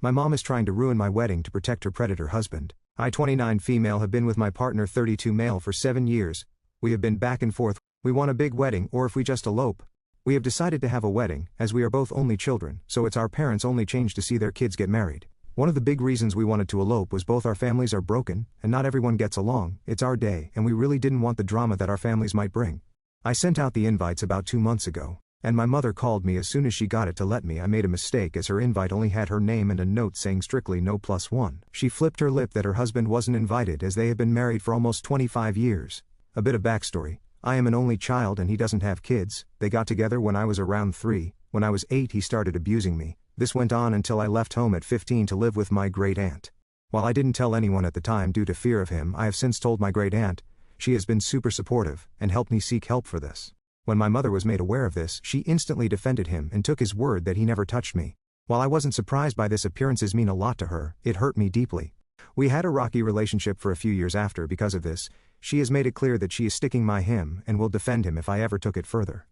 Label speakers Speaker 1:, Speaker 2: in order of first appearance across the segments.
Speaker 1: My mom is trying to ruin my wedding to protect her predator husband. I, 29 female, have been with my partner 32 male for 7 years. We have been back and forth. We want a big wedding or if we just elope. We have decided to have a wedding, as we are both only children, so it's our parents' only change to see their kids get married. One of the big reasons we wanted to elope was both our families are broken, and not everyone gets along. It's our day, and we really didn't want the drama that our families might bring. I sent out the invites about 2 months ago, and my mother called me as soon as she got it to let me. I made a mistake as her invite only had her name and a note saying strictly no +1. She flipped her lip that her husband wasn't invited as they have been married for almost 25 years. A bit of backstory. I am an only child and he doesn't have kids. They got together when I was around 3. When I was 8 he started abusing me. This went on until I left home at 15 to live with my great aunt. While I didn't tell anyone at the time due to fear of him, I have since told my great aunt. She has been super supportive and helped me seek help for this. When my mother was made aware of this, she instantly defended him and took his word that he never touched me. While I wasn't surprised by this, appearances mean a lot to her. It hurt me deeply. We had a rocky relationship for a few years after because of this. She has made it clear that she is sticking by him and will defend him if I ever took it further.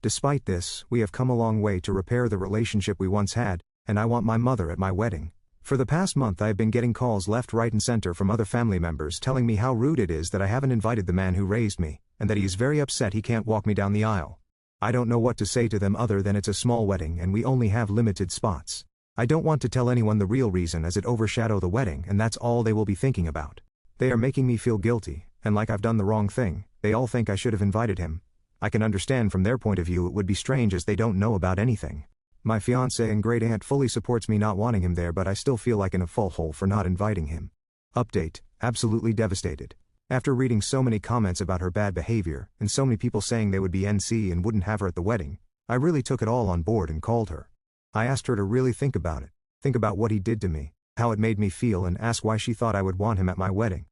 Speaker 1: Despite this, we have come a long way to repair the relationship we once had, and I want my mother at my wedding. For the past month I have been getting calls left, right and center from other family members telling me how rude it is that I haven't invited the man who raised me, and that he is very upset he can't walk me down the aisle. I don't know what to say to them other than it's a small wedding and we only have limited spots. I don't want to tell anyone the real reason as it overshadow the wedding, and that's all they will be thinking about. They are making me feel guilty, and like I've done the wrong thing. They all think I should have invited him. I can understand from their point of view it would be strange as they don't know about anything. My fiancé and great aunt fully supports me not wanting him there, but I still feel like in a full hole for not inviting him. Update: absolutely devastated. After reading so many comments about her bad behavior, and so many people saying they would be NC and wouldn't have her at the wedding, I really took it all on board and called her. I asked her to really think about it. Think about what he did to me, how it made me feel, and ask why she thought I would want him at my wedding.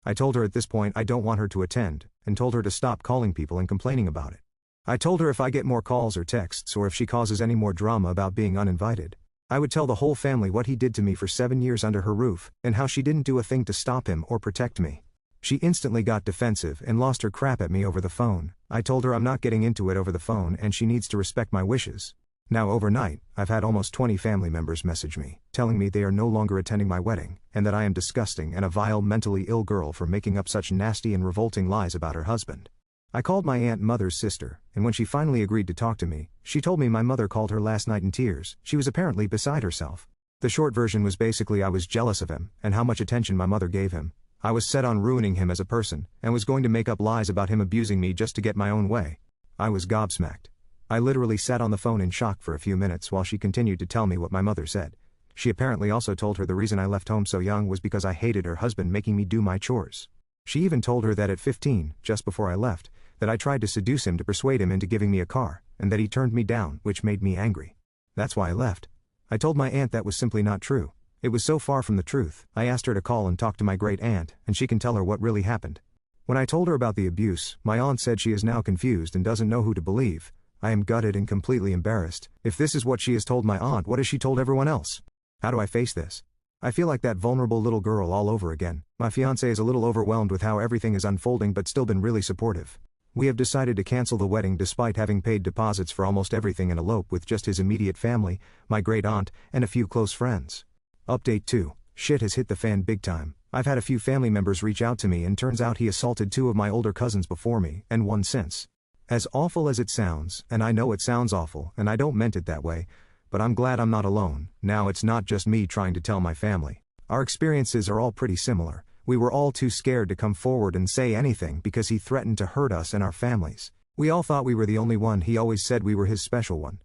Speaker 1: I told her at this point I don't want her to attend, and told her to stop calling people and complaining about it. I told her if I get more calls or texts or if she causes any more drama about being uninvited, I would tell the whole family what he did to me for 7 years under her roof, and how she didn't do a thing to stop him or protect me. She instantly got defensive and lost her crap at me over the phone. I told her I'm not getting into it over the phone and she needs to respect my wishes. Now overnight, I've had almost 20 family members message me, telling me they are no longer attending my wedding, and that I am disgusting and a vile mentally ill girl for making up such nasty and revolting lies about her husband. I called my aunt mother's sister, and when she finally agreed to talk to me, she told me my mother called her last night in tears. She was apparently beside herself. The short version was basically I was jealous of him, and how much attention my mother gave him. I was set on ruining him as a person, and was going to make up lies about him abusing me just to get my own way. I was gobsmacked. I literally sat on the phone in shock for a few minutes while she continued to tell me what my mother said. She apparently also told her the reason I left home so young was because I hated her husband making me do my chores. She even told her that at 15, just before I left, that I tried to seduce him to persuade him into giving me a car, and that he turned me down, which made me angry. That's why I left. I told my aunt that was simply not true. It was so far from the truth. I asked her to call and talk to my great aunt, and she can tell her what really happened. When I told her about the abuse, my aunt said she is now confused and doesn't know who to believe. I am gutted and completely embarrassed. If this is what she has told my aunt, what has she told everyone else? How do I face this? I feel like that vulnerable little girl all over again. My fiancé is a little overwhelmed with how everything is unfolding but still been really supportive. We have decided to cancel the wedding despite having paid deposits for almost everything and elope with just his immediate family, my great aunt, and a few close friends. Update 2. Shit has hit the fan big time. I've had a few family members reach out to me and turns out he assaulted 2 of my older cousins before me, and 1 since. As awful as it sounds, and I know it sounds awful, and I don't meant it that way, but I'm glad I'm not alone. Now it's not just me trying to tell my family. Our experiences are all pretty similar. We were all too scared to come forward and say anything because he threatened to hurt us and our families. We all thought we were the only one. He always said we were his special one.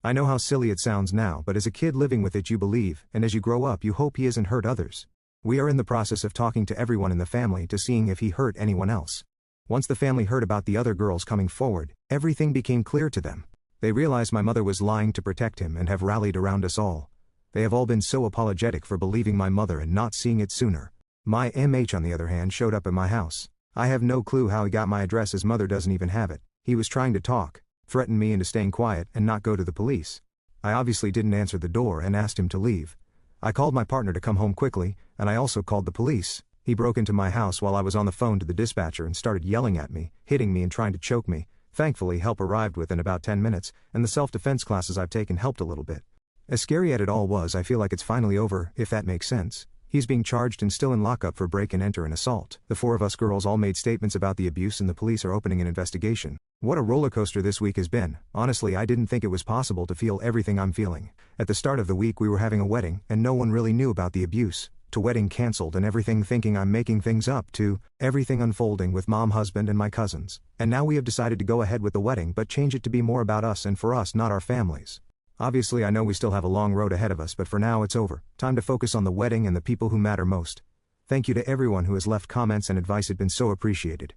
Speaker 1: I know how silly it sounds now, but as a kid living with it you believe, and as you grow up you hope he hasn't hurt others. We are in the process of talking to everyone in the family to seeing if he hurt anyone else. Once the family heard about the other girls coming forward, everything became clear to them. They realized my mother was lying to protect him and have rallied around us all. They have all been so apologetic for believing my mother and not seeing it sooner. My MH on the other hand showed up at my house. I have no clue how he got my address. His mother doesn't even have it. He was trying to talk, threatened me into staying quiet and not go to the police. I obviously didn't answer the door and asked him to leave. I called my partner to come home quickly, and I also called the police. He broke into my house while I was on the phone to the dispatcher and started yelling at me, hitting me and trying to choke me. Thankfully help arrived within about 10 minutes, and the self-defense classes I've taken helped a little bit. As scary as it all was, I feel like it's finally over, if that makes sense. He's being charged and still in lockup for break and enter and assault. The four of us girls all made statements about the abuse and the police are opening an investigation. What a roller coaster this week has been. Honestly, I didn't think it was possible to feel everything I'm feeling. At the start of the week we were having a wedding and no one really knew about the abuse, to wedding cancelled and everything thinking I'm making things up, to everything unfolding with mom, husband and my cousins. And now we have decided to go ahead with the wedding but change it to be more about us and for us, not our families. Obviously I know we still have a long road ahead of us, but for now it's over. Time to focus on the wedding and the people who matter most. Thank you to everyone who has left comments and advice, it's been so appreciated.